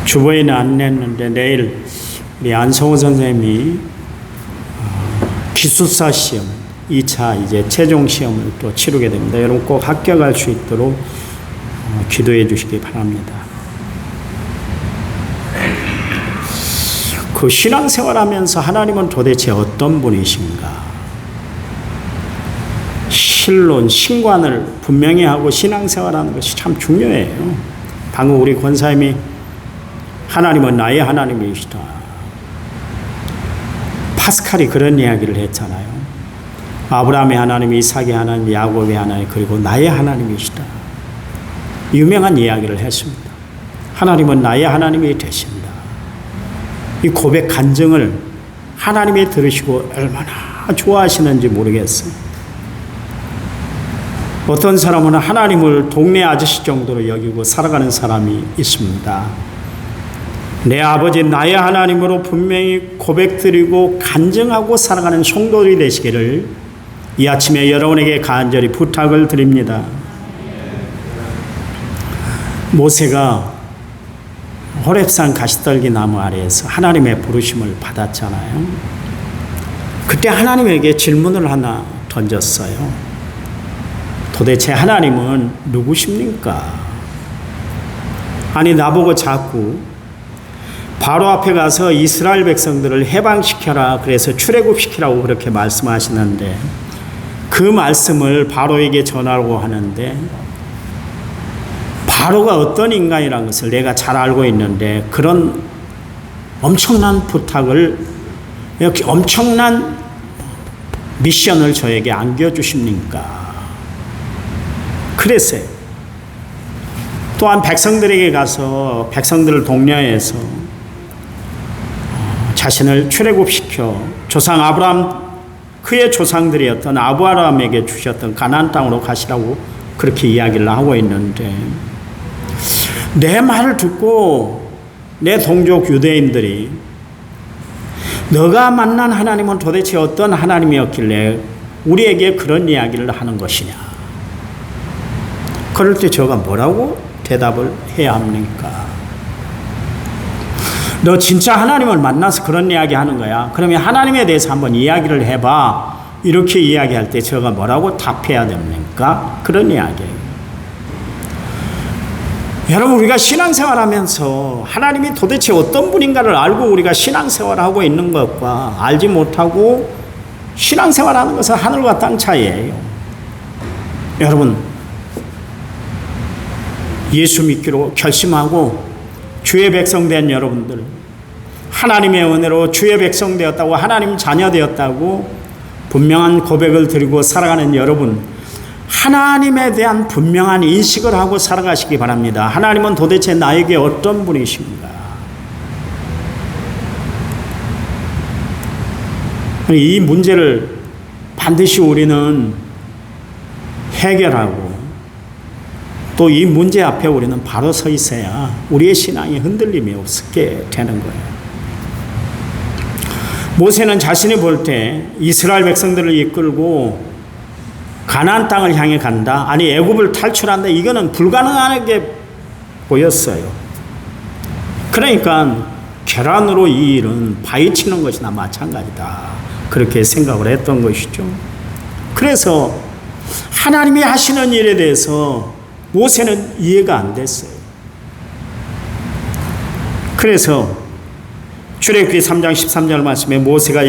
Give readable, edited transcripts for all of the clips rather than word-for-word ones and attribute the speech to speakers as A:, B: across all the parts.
A: 주보에는 안 냈는데 내일 우리 안성호 선생님이 기숙사 시험 2차 이제 최종 시험을 또 치르게 됩니다. 여러분 꼭 합격할 수 있도록 기도해 주시기 바랍니다. 그 신앙생활하면서 하나님은 도대체 어떤 분이신가? 신론, 신관을 분명히 하고 신앙생활하는 것이 참 중요해요. 방금 우리 권사님이 하나님은 나의 하나님이시다. 파스칼이 그런 이야기를 했잖아요. 아브라함의 하나님, 이삭의 하나님, 야곱의 하나님, 그리고 나의 하나님이시다. 유명한 이야기를 했습니다. 하나님은 나의 하나님이 되신다. 이 고백 간증을 하나님이 들으시고 얼마나 좋아하시는지 모르겠어요. 어떤 사람은 하나님을 동네 아저씨 정도로 여기고 살아가는 사람이 있습니다. 내 아버지 나의 하나님으로 분명히 고백드리고 간증하고 살아가는 성도들이 되시기를 이 아침에 여러분에게 간절히 부탁을 드립니다. 모세가 호렙산 가시떨기 나무 아래에서 하나님의 부르심을 받았잖아요. 그때 하나님에게 질문을 하나 던졌어요. 도대체 하나님은 누구십니까? 아니 나보고 자꾸 바로 앞에 가서 이스라엘 백성들을 해방시켜라, 그래서 출애굽시키라고 그렇게 말씀하시는데 그 말씀을 바로에게 전하라고 하는데 바로가 어떤 인간이라는 것을 내가 잘 알고 있는데 그런 엄청난 부탁을, 이렇게 엄청난 미션을 저에게 안겨주십니까? 그랬어요. 또한 백성들에게 가서 백성들을 독려해서 자신을 출애굽시켜 조상 아브라함, 그의 조상들이었던 아브라함에게 주셨던 가나안 땅으로 가시라고 그렇게 이야기를 하고 있는데 내 말을 듣고 내 동족 유대인들이 너가 만난 하나님은 도대체 어떤 하나님이었길래 우리에게 그런 이야기를 하는 것이냐? 그럴 때 제가 뭐라고 대답을 해야 합니까? 너 진짜 하나님을 만나서 그런 이야기 하는 거야? 그러면 하나님에 대해서 한번 이야기를 해봐. 이렇게 이야기할 때 제가 뭐라고 답해야 됩니까? 그런 이야기예요. 여러분, 우리가 신앙생활 하면서 하나님이 도대체 어떤 분인가를 알고 우리가 신앙생활을 하고 있는 것과 알지 못하고 신앙생활 하는 것은 하늘과 땅 차이예요. 여러분, 예수 믿기로 결심하고 주의 백성 된 여러분들, 하나님의 은혜로 주의 백성 되었다고, 하나님 자녀 되었다고 분명한 고백을 드리고 살아가는 여러분, 하나님에 대한 분명한 인식을 하고 살아가시기 바랍니다. 하나님은 도대체 나에게 어떤 분이십니까? 이 문제를 반드시 우리는 해결하고 또 이 문제 앞에 우리는 바로 서 있어야 우리의 신앙이 흔들림이 없게 되는 거예요. 모세는 자신이 볼 때 이스라엘 백성들을 이끌고 가나안 땅을 향해 간다, 아니 애굽을 탈출한다, 이거는 불가능하게 보였어요. 그러니까 계란으로 이 일은 파헤치는 것이나 마찬가지다, 그렇게 생각을 했던 것이죠. 그래서 하나님이 하시는 일에 대해서 모세는 이해가 안 됐어요. 그래서 출애굽기 3장 13절 말씀에 모세가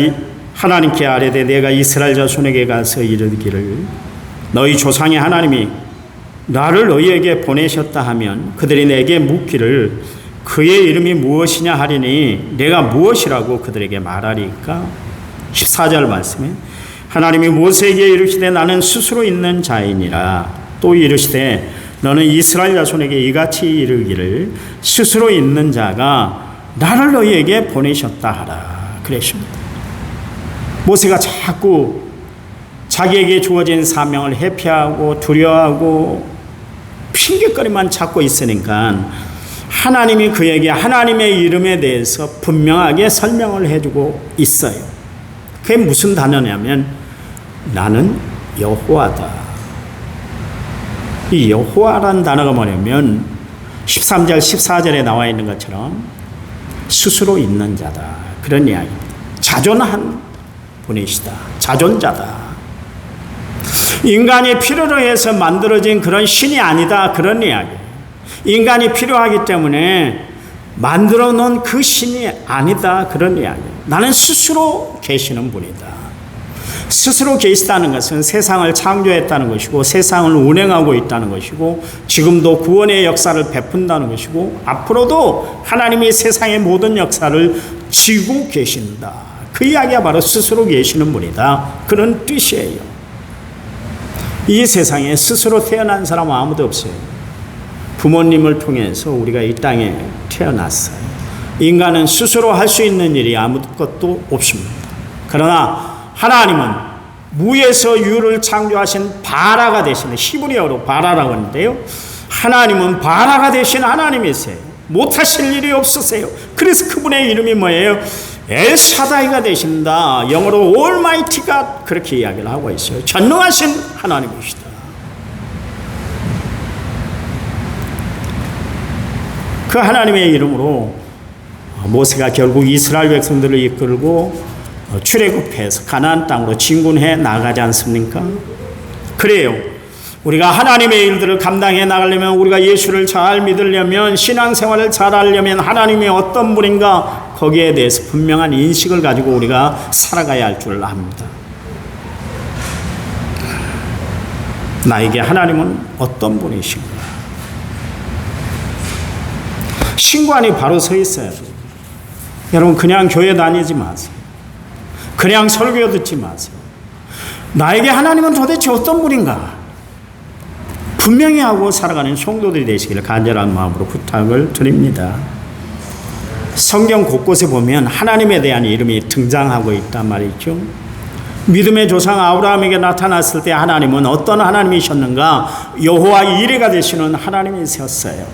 A: 하나님께 아뢰되 내가 이스라엘 자손에게 가서 이르기를 너희 조상의 하나님이 나를 너희에게 보내셨다 하면 그들이 내게 묻기를 그의 이름이 무엇이냐 하리니 내가 무엇이라고 그들에게 말하리까? 14절 말씀에 하나님이 모세에게 이르시되 나는 스스로 있는 자이니라. 또 이르시되 너는 이스라엘 자손에게 이같이 이르기를 스스로 있는 자가 나를 너희에게 보내셨다 하라. 그랬습니다. 모세가 자꾸 자기에게 주어진 사명을 회피하고 두려워하고 핑계거리만 찾고 있으니까 하나님이 그에게 하나님의 이름에 대해서 분명하게 설명을 해주고 있어요. 그게 무슨 단어냐면 나는 여호와다. 이 여호와라는 단어가 뭐냐면 13절 14절에 나와 있는 것처럼 스스로 있는 자다. 그런 이야기입니다. 자존한 분이시다. 자존자다. 인간이 필요로 해서 만들어진 그런 신이 아니다. 그런 이야기예요. 인간이 필요하기 때문에 만들어 놓은 그 신이 아니다. 그런 이야기예요. 나는 스스로 계시는 분이다. 스스로 계시다는 것은 세상을 창조했다는 것이고 세상을 운행하고 있다는 것이고 지금도 구원의 역사를 베푼다는 것이고 앞으로도 하나님이 세상의 모든 역사를 지고 계신다. 그 이야기가 바로 스스로 계시는 분이다. 그런 뜻이에요. 이 세상에 스스로 태어난 사람은 아무도 없어요. 부모님을 통해서 우리가 이 땅에 태어났어요. 인간은 스스로 할 수 있는 일이 아무것도 없습니다. 그러나 하나님은 무에서 유를 창조하신 바라가 되시는, 히브리어로 바라라고 하는데요, 하나님은 바라가 되신 하나님이세요. 못하실 일이 없으세요. 그래서 그분의 이름이 뭐예요? 엘샤다이가 되신다. 영어로 올마이티가 그렇게 이야기를 하고 있어요. 전능하신 하나님이시다. 그 하나님의 이름으로 모세가 결국 이스라엘 백성들을 이끌고 출애굽해서 가나안 땅으로 진군해 나가지 않습니까? 그래요. 우리가 하나님의 일들을 감당해 나가려면, 우리가 예수를 잘 믿으려면, 신앙생활을 잘 하려면 하나님이 어떤 분인가 거기에 대해서 분명한 인식을 가지고 우리가 살아가야 할 줄 압니다. 나에게 하나님은 어떤 분이신가? 신관이 바로 서 있어야 돼요. 여러분, 그냥 교회 다니지 마세요. 그냥 설교 듣지 마세요. 나에게 하나님은 도대체 어떤 분인가? 분명히 하고 살아가는 성도들이 되시기를 간절한 마음으로 부탁을 드립니다. 성경 곳곳에 보면 하나님에 대한 이름이 등장하고 있단 말이죠. 믿음의 조상 아브라함에게 나타났을 때 하나님은 어떤 하나님이셨는가? 여호와 이레가 되시는 하나님이셨어요.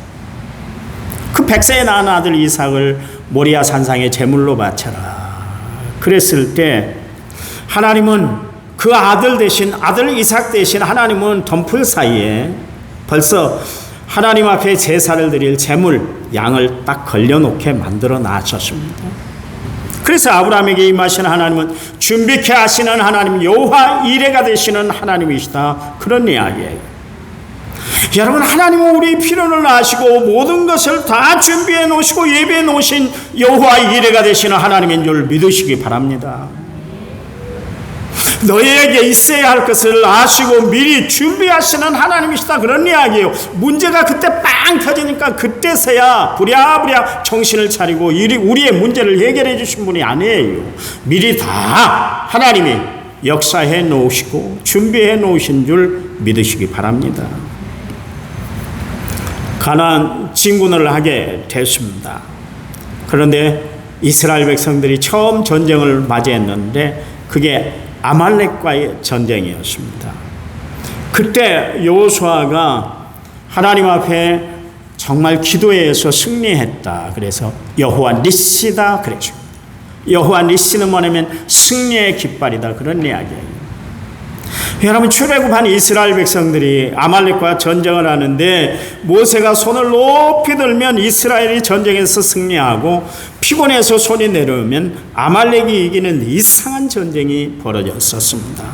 A: 그 100세에 낳은 아들 이삭을 모리아 산상에 제물로 바쳐라. 그랬을 때 하나님은 그 아들 대신, 아들 이삭 대신 하나님은 덤불 사이에 벌써 하나님 앞에 제사를 드릴 제물, 양을 딱 걸려놓게 만들어 놨었습니다. 그래서 아브라함에게 임하신 하나님은 준비케 하시는 하나님, 여호와 이레가 되시는 하나님이시다. 그런 이야기예요. 여러분, 하나님은 우리의 필요를 아시고 모든 것을 다 준비해 놓으시고 예비해 놓으신 여호와 이레가 되시는 하나님인 줄 믿으시기 바랍니다. 너희에게 있어야 할 것을 아시고 미리 준비하시는 하나님이시다. 그런 이야기예요. 문제가 그때 빵 터지니까 그때서야 부랴부랴 정신을 차리고 우리의 문제를 해결해 주신 분이 아니에요. 미리 다 하나님이 역사해 놓으시고 준비해 놓으신 줄 믿으시기 바랍니다. 가나안 진군을 하게 됐습니다. 그런데 이스라엘 백성들이 처음 전쟁을 맞이했는데 그게 아말렉과의 전쟁이었습니다. 그때 여호수아가 하나님 앞에 정말 기도해서 승리했다. 그래서 여호와 니시다 그랬습니다. 여호와 니시는 뭐냐면 승리의 깃발이다. 그런 이야기예요. 여러분, 출애굽한 이스라엘 백성들이 아말렉과 전쟁을 하는데 모세가 손을 높이 들면 이스라엘이 전쟁에서 승리하고 피곤해서 손이 내려오면 아말렉이 이기는 이상한 전쟁이 벌어졌었습니다.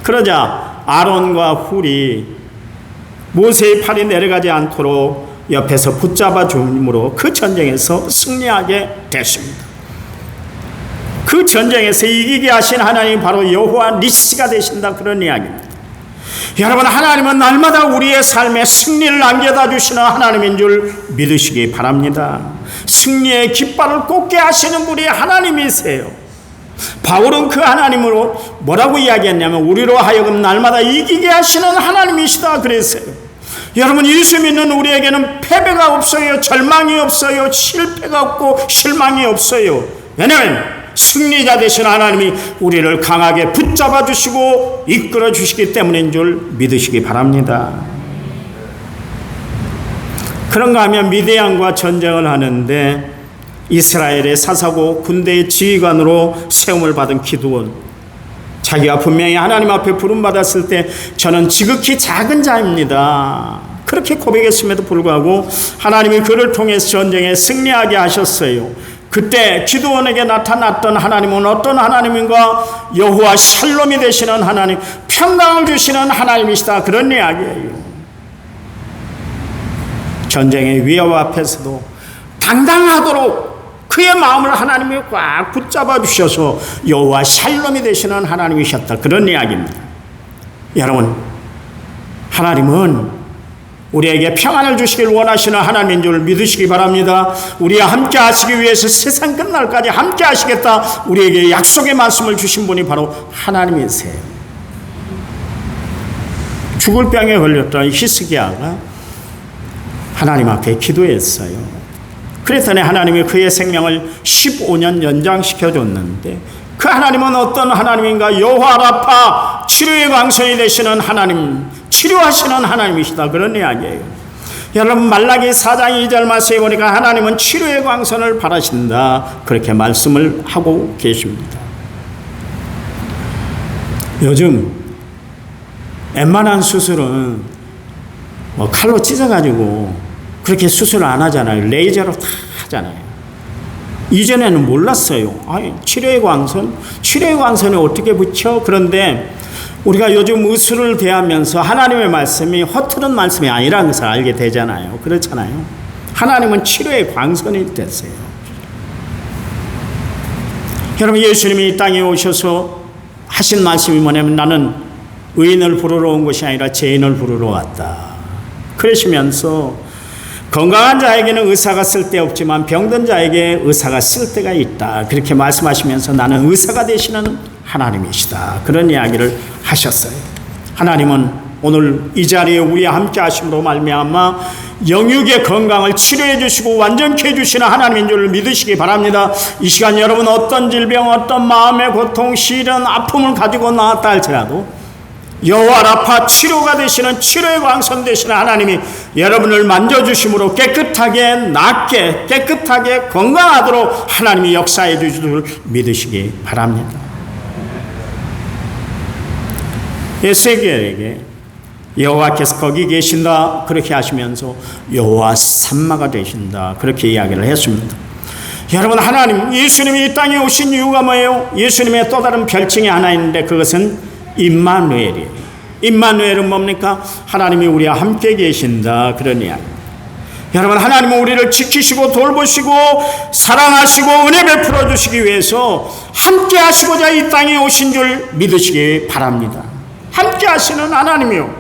A: 그러자 아론과 훌이 모세의 팔이 내려가지 않도록 옆에서 붙잡아 줌으로 그 전쟁에서 승리하게 됐습니다. 그 전쟁에서 이기게 하신 하나님이 바로 여호와 니시가 되신다. 그런 이야기입니다. 여러분, 하나님은 날마다 우리의 삶에 승리를 남겨다 주시는 하나님인 줄 믿으시기 바랍니다. 승리의 깃발을 꽂게 하시는 분이 하나님이세요. 바울은 그 하나님으로 뭐라고 이야기했냐면 우리로 하여금 날마다 이기게 하시는 하나님이시다 그랬어요. 여러분, 예수 믿는 우리에게는 패배가 없어요. 절망이 없어요. 실패가 없고 실망이 없어요. 왜냐하면 승리자 되신 하나님이 우리를 강하게 붙잡아 주시고 이끌어 주시기 때문인 줄 믿으시기 바랍니다. 그런가 하면 미디안과 전쟁을 하는데 이스라엘의 사사고 군대의 지휘관으로 세움을 받은 기드온, 자기가 분명히 하나님 앞에 부름받았을 때 저는 지극히 작은 자입니다. 그렇게 고백했음에도 불구하고 하나님이 그를 통해서 전쟁에 승리하게 하셨어요. 그때 기드온에게 나타났던 하나님은 어떤 하나님인가? 여호와 샬롬이 되시는 하나님, 평강을 주시는 하나님이시다, 그런 이야기예요. 전쟁의 위협 앞에서도 당당하도록 그의 마음을 하나님이 꽉 붙잡아 주셔서 여호와 샬롬이 되시는 하나님이셨다, 그런 이야기입니다. 여러분, 하나님은 우리에게 평안을 주시길 원하시는 하나님인 줄 믿으시기 바랍니다. 우리와 함께 하시기 위해서 세상 끝날까지 함께 하시겠다, 우리에게 약속의 말씀을 주신 분이 바로 하나님이세요. 죽을 병에 걸렸던 히스기야가 하나님 앞에 기도했어요. 그랬더니 하나님이 그의 생명을 15년 연장시켜 줬는데, 그 하나님은 어떤 하나님인가? 여호와 라파, 치료의 광선이 되시는 하나님, 치료하시는 하나님이시다, 그런 이야기예요. 여러분, 말라기 4장 2절 말씀에 보니까 하나님은 치료의 광선을 바라신다, 그렇게 말씀을 하고 계십니다. 요즘 웬만한 수술은 칼로 찢어가지고 그렇게 수술을 안 하잖아요. 레이저로 다 하잖아요. 이전에는 몰랐어요. 아니, 치료의 광선? 치료의 광선이 어떻게 붙여? 그런데 우리가 요즘 의술을 대하면서 하나님의 말씀이 허투른 말씀이 아니라는 것을 알게 되잖아요. 그렇잖아요. 하나님은 치료의 광선이 됐어요. 여러분, 예수님이 이 땅에 오셔서 하신 말씀이 뭐냐면, 나는 의인을 부르러 온 것이 아니라 죄인을 부르러 왔다. 그러시면서 건강한 자에게는 의사가 쓸데없지만 병든 자에게 의사가 쓸데가 있다, 그렇게 말씀하시면서 나는 의사가 되시는 하나님이시다, 그런 이야기를 하셨어요. 하나님은 오늘 이 자리에 우리와 함께 하심으로 말미암아 영육의 건강을 치료해 주시고 완전케 해주시는 하나님인 줄 믿으시기 바랍니다. 이 시간 여러분, 어떤 질병, 어떤 마음의 고통, 시련, 아픔을 가지고 나왔다 할지라도 여호와 라파, 치료가 되시는, 치료의 광선 되시는 하나님이 여러분을 만져주심으로 깨끗하게 낫게, 깨끗하게 건강하도록 하나님이 역사해 주실 줄 믿으시기 바랍니다. 에스겔에게 여호와께서 거기 계신다, 그렇게 하시면서 여호와 삼마가 되신다, 그렇게 이야기를 했습니다. 여러분, 하나님, 예수님이 이 땅에 오신 이유가 뭐예요? 예수님의 또 다른 별칭이 하나 있는데, 그것은 임마누엘이에요. 임마누엘은 뭡니까? 하나님이 우리와 함께 계신다, 그런 이야기. 여러분, 하나님은 우리를 지키시고 돌보시고 사랑하시고 은혜 베풀어 주시기 위해서 함께 하시고자 이 땅에 오신 줄 믿으시기 바랍니다. 함께 하시는 하나님이요,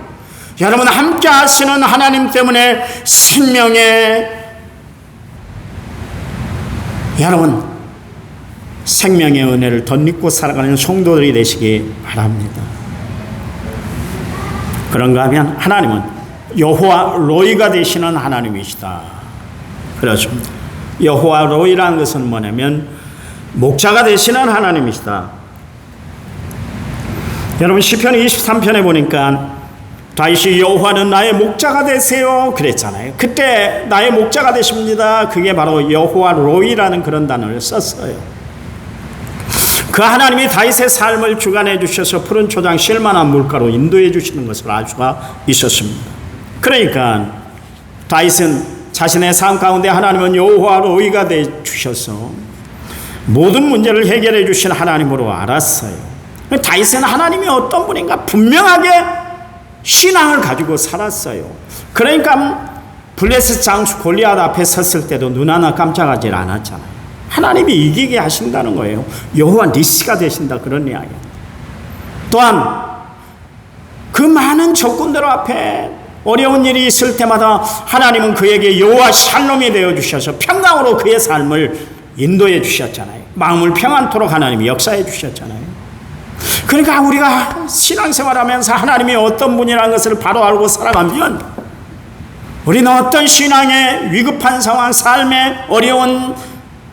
A: 여러분, 함께 하시는 하나님 때문에 생명의 은혜를 덧입고 살아가는 성도들이 되시기 바랍니다. 그런가 하면 하나님은 여호와 로이가 되시는 하나님이시다, 그렇습니다. 여호와 로이라는 것은 뭐냐면 목자가 되시는 하나님이시다. 여러분, 시편 23편에 보니까 다윗이 여호와는 나의 목자가 되세요 그랬잖아요. 그때 나의 목자가 되십니다, 그게 바로 여호와 로이라는 그런 단어를 썼어요. 그 하나님이 다윗의 삶을 주관해 주셔서 푸른 초장 쉴만한 물가로 인도해 주시는 것을 알 수가 있었습니다. 그러니까 다윗은 자신의 삶 가운데 하나님은 여호와 로이가 되 주셔서 모든 문제를 해결해 주신 하나님으로 알았어요. 다윗은 하나님이 어떤 분인가 분명하게 신앙을 가지고 살았어요. 그러니까 블레셋 장수 골리앗 앞에 섰을 때도 눈 하나 깜짝하지 않았잖아요. 하나님이 이기게 하신다는 거예요. 여호와 니시가 되신다, 그런 이야기. 또한 그 많은 적군들 앞에 어려운 일이 있을 때마다 하나님은 그에게 여호와 샬롬이 되어 주셔서 평강으로 그의 삶을 인도해 주셨잖아요. 마음을 평안토록 하나님이 역사해 주셨잖아요. 그러니까 우리가 신앙생활하면서 하나님이 어떤 분이라는 것을 바로 알고 살아가면 우리는 어떤 신앙의 위급한 상황, 삶의 어려운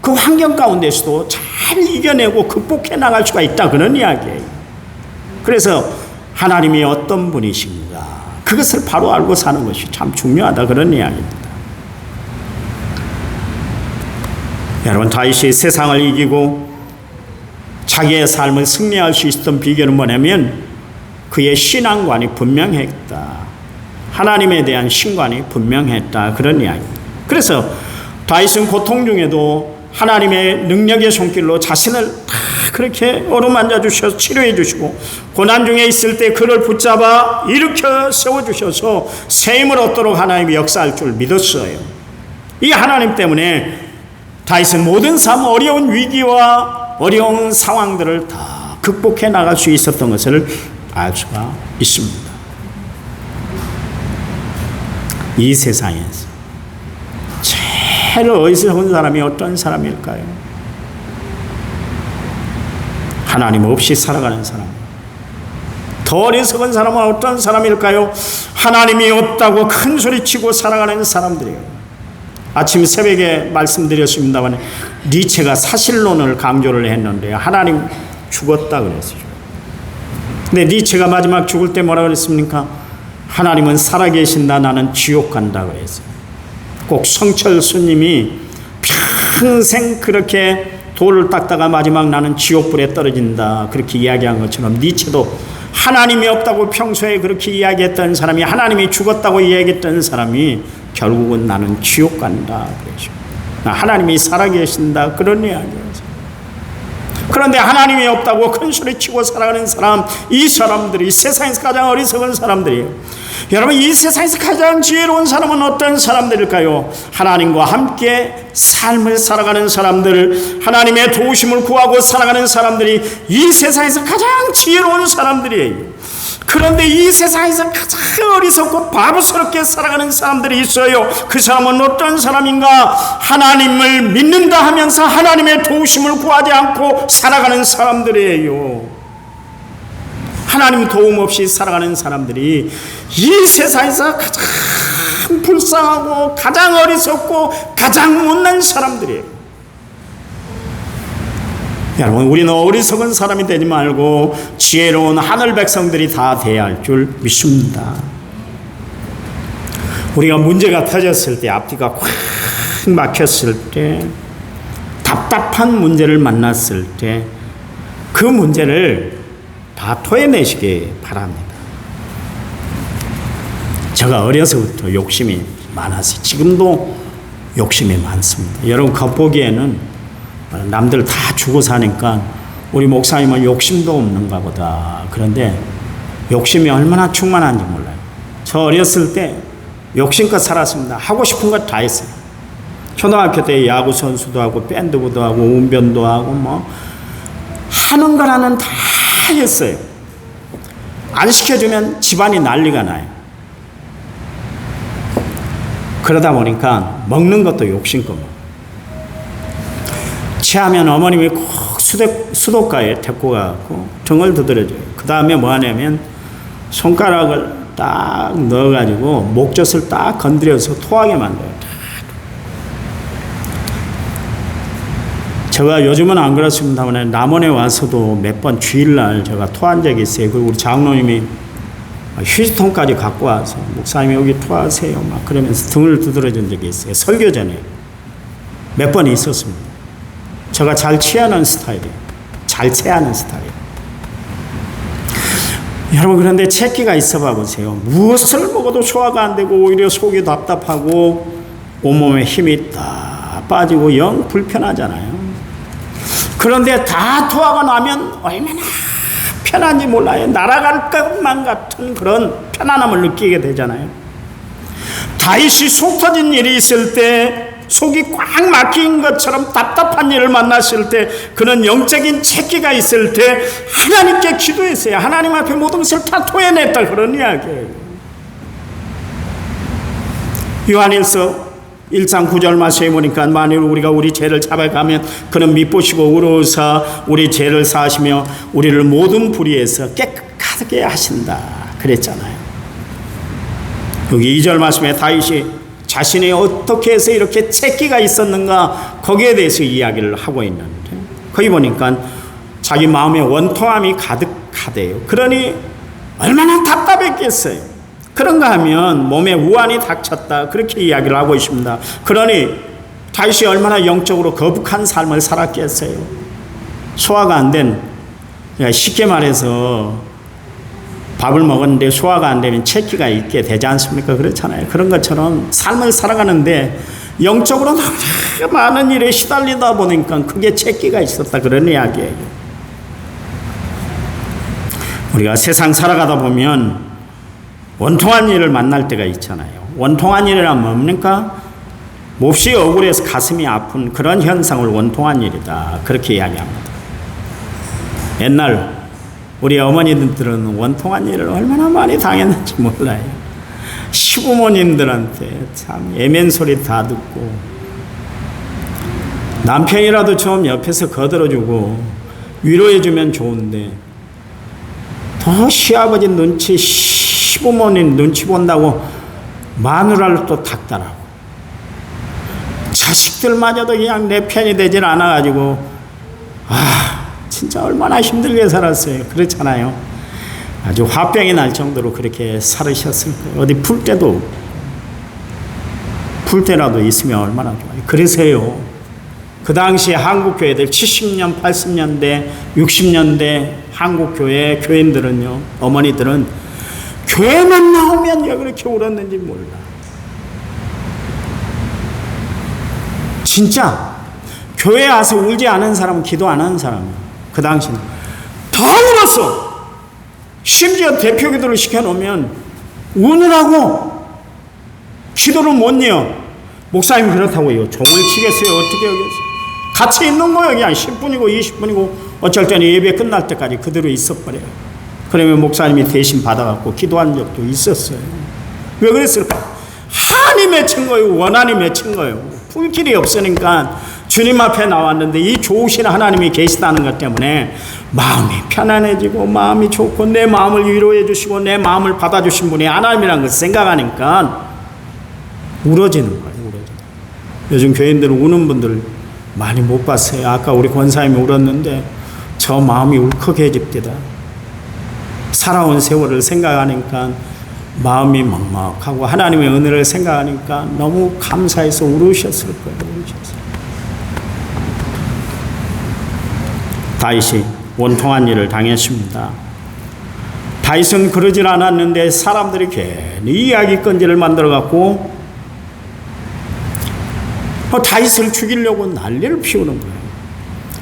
A: 그 환경 가운데서도 잘 이겨내고 극복해 나갈 수가 있다, 그런 이야기예요. 그래서 하나님이 어떤 분이신가, 그것을 바로 알고 사는 것이 참 중요하다, 그런 이야기입니다. 여러분, 다윗이 세상을 이기고 자기의 삶을 승리할 수 있었던 비결은 뭐냐면 그의 신앙관이 분명했다. 하나님에 대한 신관이 분명했다. 그런 이야기입니다. 그래서 다윗은 고통 중에도 하나님의 능력의 손길로 자신을 다 그렇게 어루만져 주셔서 치료해 주시고 고난 중에 있을 때 그를 붙잡아 일으켜 세워주셔서 새 힘을 얻도록 하나님이 역사할 줄 믿었어요. 이 하나님 때문에 다윗은 모든 삶 어려운 위기와 어려운 상황들을 다 극복해 나갈 수 있었던 것을 알 수가 있습니다. 이 세상에서 제일 어리석은 사람이 어떤 사람일까요? 하나님 없이 살아가는 사람. 더 어리석은 사람은 어떤 사람일까요? 하나님이 없다고 큰 소리치고 살아가는 사람들이에요. 아침 새벽에 말씀드렸습니다만 니체가 사실론을 강조를 했는데요. 하나님 죽었다 그랬어요. 근데 니체가 마지막 죽을 때 뭐라 그랬습니까? 하나님은 살아계신다, 나는 지옥 간다 그랬어요. 꼭 성철 스님이 평생 그렇게 돌을 닦다가 마지막 나는 지옥불에 떨어진다 그렇게 이야기한 것처럼 니체도 하나님이 없다고 평소에 그렇게 이야기했던 사람이 하나님이 죽었다고 이야기했던 사람이 결국은 나는 지옥 간다 그러죠. 하나님이 살아계신다 그런 이야기였어요. 그런데 하나님이 없다고 큰 소리치고 살아가는 사람, 이 사람들이 세상에서 가장 어리석은 사람들이에요. 여러분, 이 세상에서 가장 지혜로운 사람은 어떤 사람들일까요? 하나님과 함께 삶을 살아가는 사람들, 하나님의 도우심을 구하고 살아가는 사람들이 이 세상에서 가장 지혜로운 사람들이에요. 그런데 이 세상에서 가장 어리석고 바보스럽게 살아가는 사람들이 있어요. 그 사람은 어떤 사람인가? 하나님을 믿는다 하면서 하나님의 도우심을 구하지 않고 살아가는 사람들이에요. 하나님 도움 없이 살아가는 사람들이 이 세상에서 가장 불쌍하고 가장 어리석고 가장 못난 사람들이에요. 여러분, 우리는 어리석은 사람이 되지 말고 지혜로운 하늘 백성들이 다 돼야 할 줄 믿습니다. 우리가 문제가 터졌을 때, 앞뒤가 꽉 막혔을 때, 답답한 문제를 만났을 때 그 문제를 다 토해내시기 바랍니다. 제가 어려서부터 욕심이 많았어요. 지금도 욕심이 많습니다. 여러분, 겉보기에는 남들 다 주고 사니까 우리 목사님은 욕심도 없는가 보다. 그런데 욕심이 얼마나 충만한지 몰라요. 저 어렸을 때 욕심껏 살았습니다. 하고 싶은 것 다 했어요. 초등학교 때 야구 선수도 하고 밴드부도 하고 운변도 하고 뭐 하는 거라는 다 했어요. 안 시켜주면 집안이 난리가 나요. 그러다 보니까 먹는 것도 욕심껏 먹어요. 취하면 어머님이 꼭 수도가에 데리고 가고 등을 두드려줘요. 그 다음에 뭐 하냐면 손가락을 딱 넣어가지고 목젖을 딱 건드려서 토하게 만들어요. 제가 요즘은 안 그렇습니다만 남원에 와서도 몇 번 주일날 제가 토한 적이 있어요. 그리고 우리 장로님이 휴지통까지 갖고 와서 목사님 여기 토하세요 막 그러면서 등을 두드려준 적이 있어요. 설교 전에 몇 번 있었습니다. 제가 잘 취하는 스타일이에요. 잘 체하는 스타일이에요. 여러분, 그런데 체기가 있어 봐보세요. 무엇을 먹어도 소화가 안 되고 오히려 속이 답답하고 온몸에 힘이 다 빠지고 영 불편하잖아요. 그런데 다 토하고 나면 얼마나 편한지 몰라요. 날아갈 것만 같은 그런 편안함을 느끼게 되잖아요. 다윗이 속 터진 일이 있을 때, 속이 꽉 막힌 것처럼 답답한 일을 만났을 때, 그는 영적인 체기가 있을 때 하나님께 기도했어요. 하나님 앞에 모든 것을 다 토해냈다 그런 이야기예요. 요한일서 1장 9절 말씀에 보니까 만일 우리가 우리 죄를 자백하면 그는 미쁘시고 의로우사 우리 죄를 사하시며 우리를 모든 불의에서 깨끗하게 하신다 그랬잖아요. 여기 2절 말씀에 다윗이 자신이 어떻게 해서 이렇게 체기가 있었는가 거기에 대해서 이야기를 하고 있는데, 거기 보니까 자기 마음에 원통함이 가득하대요. 그러니 얼마나 답답했겠어요. 그런가 하면 몸에 우환이 닥쳤다 그렇게 이야기를 하고 있습니다. 그러니 다윗이 얼마나 영적으로 거북한 삶을 살았겠어요. 소화가 안 된, 쉽게 말해서 밥을 먹었는데 소화가 안 되면 체기가 있게 되지 않습니까? 그렇잖아요. 그런 것처럼 삶을 살아가는데 영적으로 너무 많은 일에 시달리다 보니까 그게 체기가 있었다, 그런 이야기예요. 우리가 세상 살아가다 보면 원통한 일을 만날 때가 있잖아요. 원통한 일이란 뭡니까? 몹시 억울해서 가슴이 아픈 그런 현상을 원통한 일이다, 그렇게 이야기합니다. 옛날 우리 어머니들은 원통한 일을 얼마나 많이 당했는지 몰라요. 시부모님들한테 참 애멘 소리 다 듣고, 남편이라도 좀 옆에서 거들어주고 위로해주면 좋은데 더 시아버지 눈치, 시부모님 눈치 본다고 마누라를 또 닥달하고, 자식들마저도 그냥 내 편이 되질 않아가지고 진짜 얼마나 힘들게 살았어요. 그렇잖아요. 아주 화병이 날 정도로 그렇게 살으셨을 거예요. 어디 풀 때도 없고, 풀 때라도 있으면 얼마나 좋아요. 그래서요, 그 당시 한국교회들 70년, 80년대, 60년대 한국교회 교인들은요, 어머니들은 교회만 나오면 왜 그렇게 울었는지 몰라. 진짜 교회 와서 울지 않은 사람은 기도 안 하는 사람이에요. 그 당시는 다 울었어. 심지어 대표 기도를 시켜놓으면 우느라고 기도를 못 이어. 목사님이 그렇다고요. 종을 치겠어요? 어떻게 하겠어요? 같이 있는 거예요. 그냥 10분이고 20분이고 어쩔 때는 예배 끝날 때까지 그대로 있어버려요. 그러면 목사님이 대신 받아갖고 기도한 적도 있었어요. 왜 그랬을까? 한이 맺힌 거예요. 원한이 맺힌 거예요. 풀길이 없으니까 주님 앞에 나왔는데 이 좋으신 하나님이 계시다는 것 때문에 마음이 편안해지고 마음이 좋고 내 마음을 위로해 주시고 내 마음을 받아주신 분이 하나님이라는 걸 생각하니까 울어지는 거예요. 울어지는. 요즘 교인들은 우는 분들 많이 못 봤어요. 아까 우리 권사님이 울었는데 저 마음이 울컥해집니다. 살아온 세월을 생각하니까 마음이 먹먹하고 하나님의 은혜를 생각하니까 너무 감사해서 울으셨을 거예요. 울으셨어요. 다윗이 원통한 일을 당했습니다. 다윗은 그러질 않았는데 사람들이 괜히 이야기거리를 만들어갖고 다윗을 죽이려고 난리를 피우는 거예요.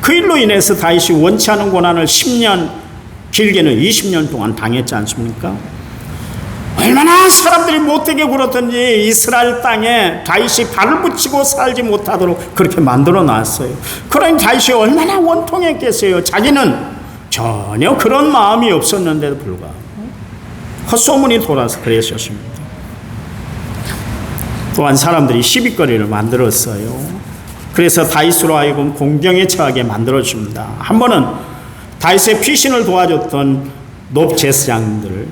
A: 그 일로 인해서 다윗이 원치 않은 고난을 10년, 길게는 20년 동안 당했지 않습니까? 얼마나 사람들이 못되게 굴었던지 이스라엘 땅에 다윗이 발을 붙이고 살지 못하도록 그렇게 만들어 놨어요. 그러니 다윗이 얼마나 원통했겠어요. 자기는 전혀 그런 마음이 없었는데도 불구하고 헛소문이 돌아서 그랬었습니다. 또한 사람들이 시비거리를 만들었어요. 그래서 다윗으로 하여금 공경에 처하게 만들어줍니다. 한 번은 다윗의 피신을 도와줬던 높 제사장들,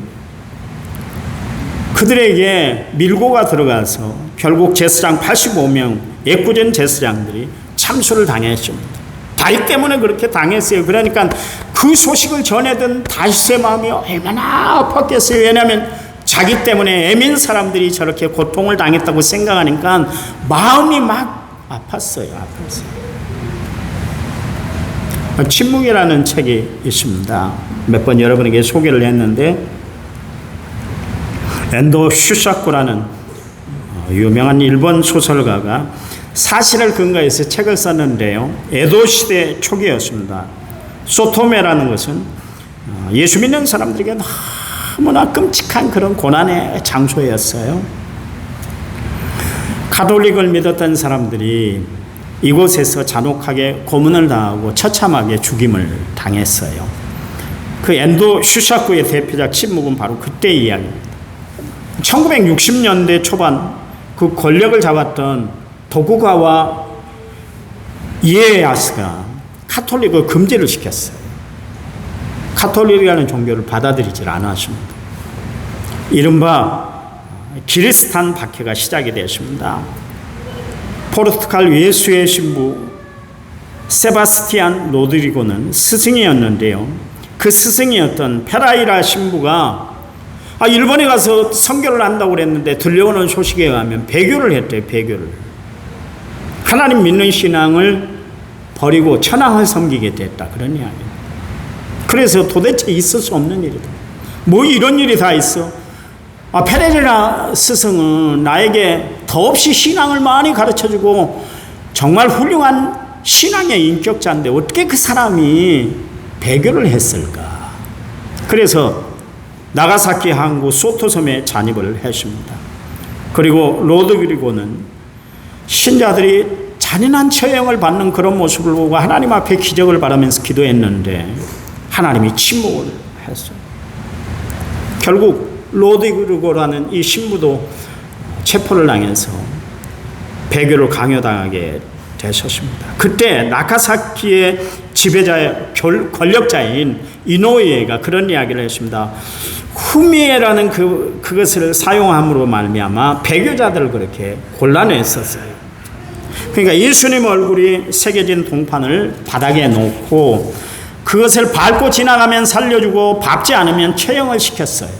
A: 그들에게 밀고가 들어가서 결국 제사장 85명 애꿎은 제사장들이 참수를 당했습니다. 다윗 때문에 그렇게 당했어요. 그러니까 그 소식을 전해든 다윗의 마음이 얼마나 아팠겠어요. 왜냐하면 자기 때문에 애민 사람들이 저렇게 고통을 당했다고 생각하니까 마음이 막 아팠어요. 침묵이라는 책이 있습니다. 몇 번 여러분에게 소개를 했는데 엔도 슈사쿠라는 유명한 일본 소설가가 사실을 근거해서 책을 썼는데요. 에도 시대 초기였습니다. 소토메라는 것은 예수 믿는 사람들에게 너무나 끔찍한 그런 고난의 장소였어요. 가톨릭을 믿었던 사람들이 이곳에서 잔혹하게 고문을 당하고 처참하게 죽임을 당했어요. 그 엔도 슈사쿠의 대표작 침묵은 바로 그때 이야기입니다. 1960년대 초반 그 권력을 잡았던 도쿠가와 이에야스가 카톨릭을 금지를 시켰어요. 카톨릭이라는 종교를 받아들이질 않았습니다. 이른바 기리스탄 박해가 시작이 되었습니다. 포르투갈 예수의 신부 세바스티안 로드리고는 스승이었는데요. 그 스승이었던 페라이라 신부가 일본에 가서 선교를 한다고 그랬는데 들려오는 소식에 의하면 배교를 했대요. 배교를. 하나님 믿는 신앙을 버리고 천황을 섬기게 됐다. 그런 이야기입니다. 그래서 도대체 있을 수 없는 일이다. 뭐 이런 일이 다 있어. 페레리라 스승은 나에게 더없이 신앙을 많이 가르쳐주고 정말 훌륭한 신앙의 인격자인데 어떻게 그 사람이 배교를 했을까? 그래서 나가사키 항구 소토섬에 잔입을 했습니다. 그리고 로드리고는 신자들이 잔인한 처형을 받는 그런 모습을 보고 하나님 앞에 기적을 바라면서 기도했는데 하나님이 침묵을 했어요. 결국 로드리고라는 이 신부도 체포를 당해서 배교를 강요당하게 되셨습니다. 그때 나가사키의 권력자인 이노우에가 그런 이야기를 했습니다. 후미에라는 그것을 사용함으로 말미암아 배교자들을 그렇게 곤란했었어요. 그러니까 예수님 얼굴이 새겨진 동판을 바닥에 놓고 그것을 밟고 지나가면 살려주고 밟지 않으면 처형을 시켰어요.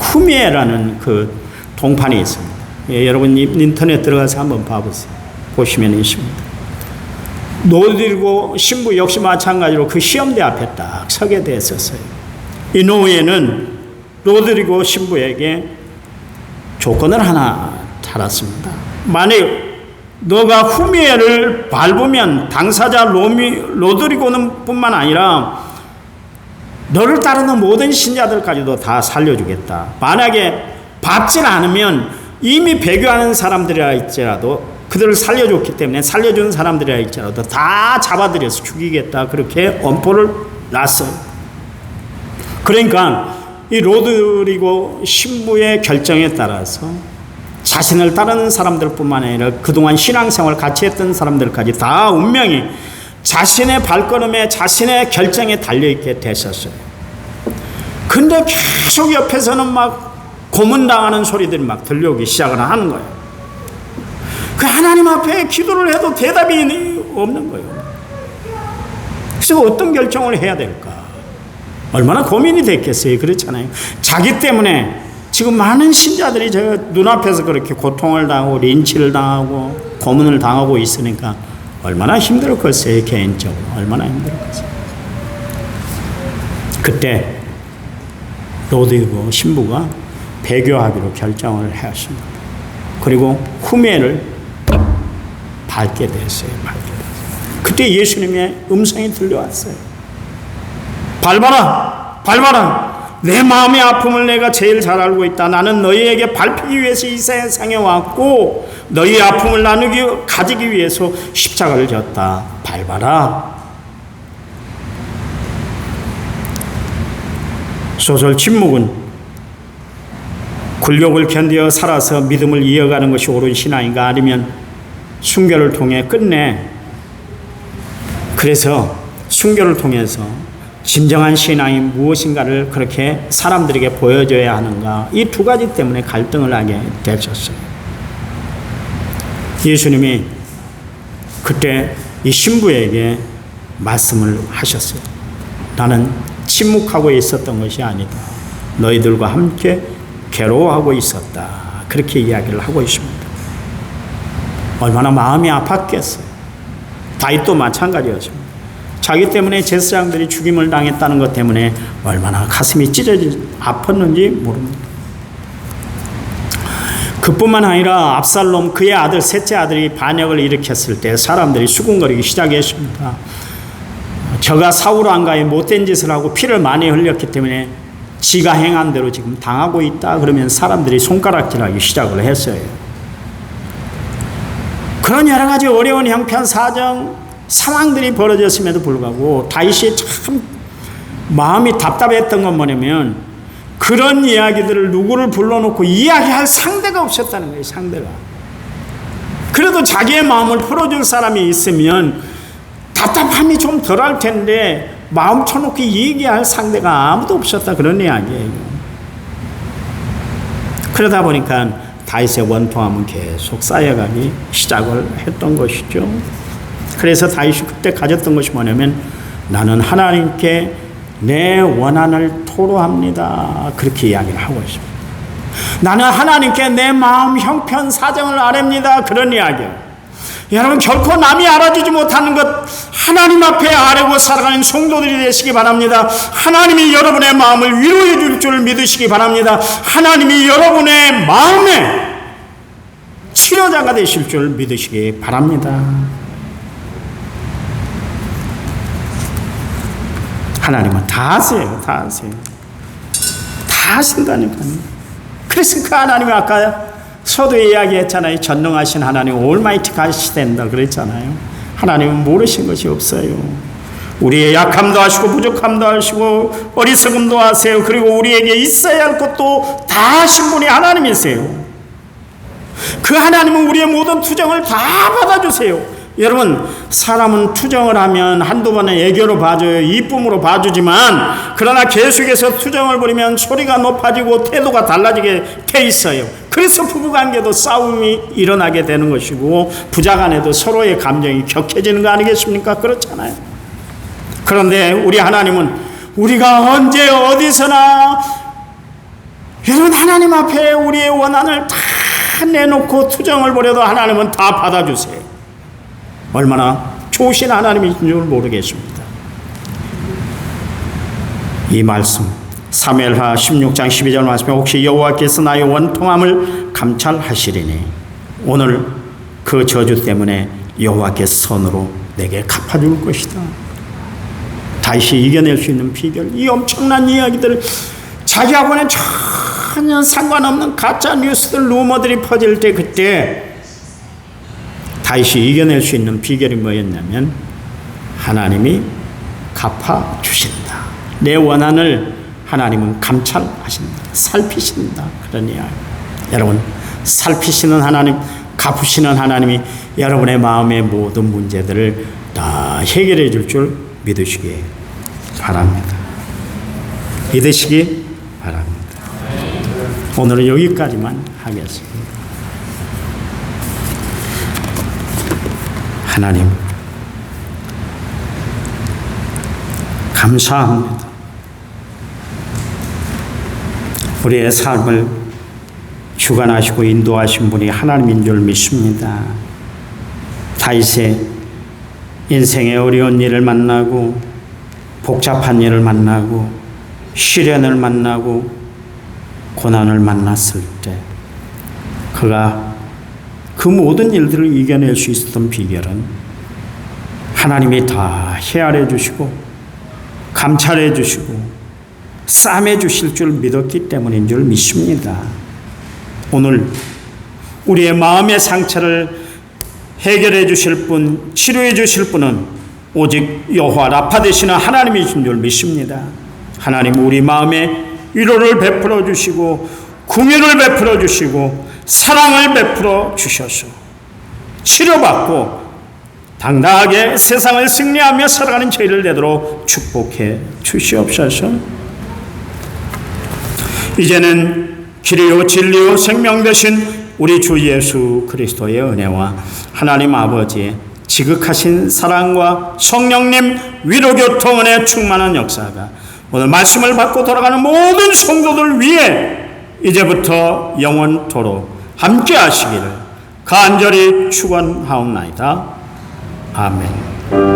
A: 후미에라는 그 동판이 있습니다. 여러분 인터넷 들어가서 한번 봐보세요. 보시면 있습니다. 로드리고 신부 역시 마찬가지로 그 시험대 앞에 딱 서게 됐었어요. 이노우에는 로드리고 신부에게 조건을 하나 달았습니다. 만약 너가 후미에를 밟으면 당사자 로드리고는 뿐만 아니라 너를 따르는 모든 신자들까지도 다 살려주겠다. 만약에 밟질 않으면 이미 배교하는 사람들이라 할지라도 그들을 살려줬기 때문에 살려준 사람들이라 할지라도 다 잡아들여서 죽이겠다. 그렇게 엄포를 놨어요. 그러니까 이 로드리고 신부의 결정에 따라서 자신을 따르는 사람들뿐만 아니라 그동안 신앙생활 같이 했던 사람들까지 다 운명이 자신의 발걸음에 자신의 결정에 달려있게 됐었어요. 근데 계속 옆에서는 막 고문당하는 소리들이 막 들려오기 시작을 하는 거예요. 그 하나님 앞에 기도를 해도 대답이 없는 거예요. 그래서 어떤 결정을 해야 될까? 얼마나 고민이 됐겠어요. 그렇잖아요. 자기 때문에 지금 많은 신자들이 제가 눈앞에서 그렇게 고통을 당하고 린치를 당하고 고문을 당하고 있으니까 얼마나 힘들었겠어요. 개인적으로 얼마나 힘들었겠어요. 그때 로드리고 신부가 배교하기로 결정을 하였습니다. 그리고 후미에를 밟게 됐어요. 그때 예수님의 음성이 들려왔어요. 밟아라, 밟아라. 내 마음의 아픔을 내가 제일 잘 알고 있다. 나는 너희에게 밟히기 위해서 이 세상에 왔고 너희의 아픔을 가지기 위해서 십자가를 졌다. 밟아라. 소설 침묵은 굴욕을 견디어 살아서 믿음을 이어가는 것이 옳은 신앙인가 아니면 순교를 통해 끝내 그래서 순교를 통해서 진정한 신앙이 무엇인가를 그렇게 사람들에게 보여줘야 하는가 이 두 가지 때문에 갈등을 하게 되셨어요. 예수님이 그때 이 신부에게 말씀을 하셨어요. 나는 침묵하고 있었던 것이 아니다. 너희들과 함께 괴로워하고 있었다. 그렇게 이야기를 하고 있습니다. 얼마나 마음이 아팠겠어요. 다윗도 마찬가지였습니다. 자기 때문에 제사장들이 죽임을 당했다는 것 때문에 얼마나 가슴이 아팠는지 모릅니다. 그뿐만 아니라 압살롬 그의 아들 셋째 아들이 반역을 일으켰을 때 사람들이 수군거리기 시작했습니다. 저가 사울 왕가에 못된 짓을 하고 피를 많이 흘렸기 때문에 지가 행한 대로 지금 당하고 있다. 그러면 사람들이 손가락질하기 시작을 했어요. 그런 여러 가지 어려운 형편 사정 상황들이 벌어졌음에도 불구하고 다윗이 참 마음이 답답했던 건 뭐냐면 그런 이야기들을 누구를 불러놓고 이야기할 상대가 없었다는 거예요. 상대가. 그래도 자기의 마음을 풀어줄 사람이 있으면 답답함이 좀 덜할 텐데 마음 쳐놓고 얘기할 상대가 아무도 없었다. 그런 이야기예요. 그러다 보니까 다윗의 원통함은 계속 쌓여가기 시작을 했던 것이죠. 그래서 다윗이 그때 가졌던 것이 뭐냐면 나는 하나님께 내 원한을 토로합니다. 그렇게 이야기를 하고 있습니다. 나는 하나님께 내 마음 형편 사정을 아뢰입니다. 그런 이야기예요. 여러분, 결코 남이 알아주지 못하는 것 하나님 앞에 아뢰고 살아가는 성도들이 되시기 바랍니다. 하나님이 여러분의 마음을 위로해 줄 줄 믿으시기 바랍니다. 하나님이 여러분의 마음에 치료자가 되실 줄 믿으시기 바랍니다. 하나님은 다 아세요. 다 아세요. 다 아신다니까요. 그래서 그 하나님이 아까 서두에 이야기했잖아요. 전능하신 하나님, 올마이티 가시된다 그랬잖아요. 하나님은 모르신 것이 없어요. 우리의 약함도 아시고 부족함도 아시고 어리석음도 아세요. 그리고 우리에게 있어야 할 것도 다 아신 분이 하나님이세요. 그 하나님은 우리의 모든 투정을 다 받아주세요. 여러분, 사람은 투정을 하면 한두 번에 애교로 봐줘요. 이쁨으로 봐주지만, 그러나 계속해서 투정을 부리면 소리가 높아지고 태도가 달라지게 돼 있어요. 그래서 부부관계도 싸움이 일어나게 되는 것이고, 부자간에도 서로의 감정이 격해지는 거 아니겠습니까? 그렇잖아요. 그런데 우리 하나님은 우리가 언제 어디서나, 여러분, 하나님 앞에 우리의 원한을 다 내놓고 투정을 벌여도 하나님은 다 받아주세요. 얼마나 좋으신 하나님이신 줄 모르겠습니다. 이 말씀 사무엘하 16장 12절 말씀에 혹시 여호와께서 나의 원통함을 감찰하시리니 오늘 그 저주 때문에 여호와께서 선으로 내게 갚아줄 것이다. 다시 이겨낼 수 있는 비결, 이 엄청난 이야기들, 자기하고는 전혀 상관없는 가짜 뉴스들, 루머들이 퍼질 때, 그때 다시 이겨낼 수 있는 비결이 뭐였냐면 하나님이 갚아주신다. 내 원한을 하나님은 감찰하신다. 살피신다. 그런 이야기. 여러분, 살피시는 하나님, 갚으시는 하나님이 여러분의 마음의 모든 문제들을 다 해결해 줄 줄 믿으시기 바랍니다. 믿으시기 바랍니다. 오늘은 여기까지만 하겠습니다. 하나님, 감사합니다. 우리의 삶을 주관하시고 인도하신 분이 하나님인 줄 믿습니다. 다윗의 인생의 어려운 일을 만나고 복잡한 일을 만나고 시련을 만나고 고난을 만났을 때 그가 그 모든 일들을 이겨낼 수 있었던 비결은 하나님이 다 헤아려 주시고 감찰해 주시고 싸매 주실 줄 믿었기 때문인 줄 믿습니다. 오늘 우리의 마음의 상처를 해결해 주실 분, 치료해 주실 분은 오직 여호와 라파 되시는 하나님이신 줄 믿습니다. 하나님, 우리 마음에 위로를 베풀어 주시고 긍휼을 베풀어 주시고 사랑을 베풀어 주셔서 치료받고 당당하게 세상을 승리하며 살아가는 저희를 되도록 축복해 주시옵소서. 이제는 길이요 진리요 생명 되신 우리 주 예수 그리스도의 은혜와 하나님 아버지의 지극하신 사랑과 성령님 위로교통은혜 충만한 역사가 오늘 말씀을 받고 돌아가는 모든 성도들 위해 이제부터 영원토록 함께 하시기를 간절히 축원하옵나이다. 아멘.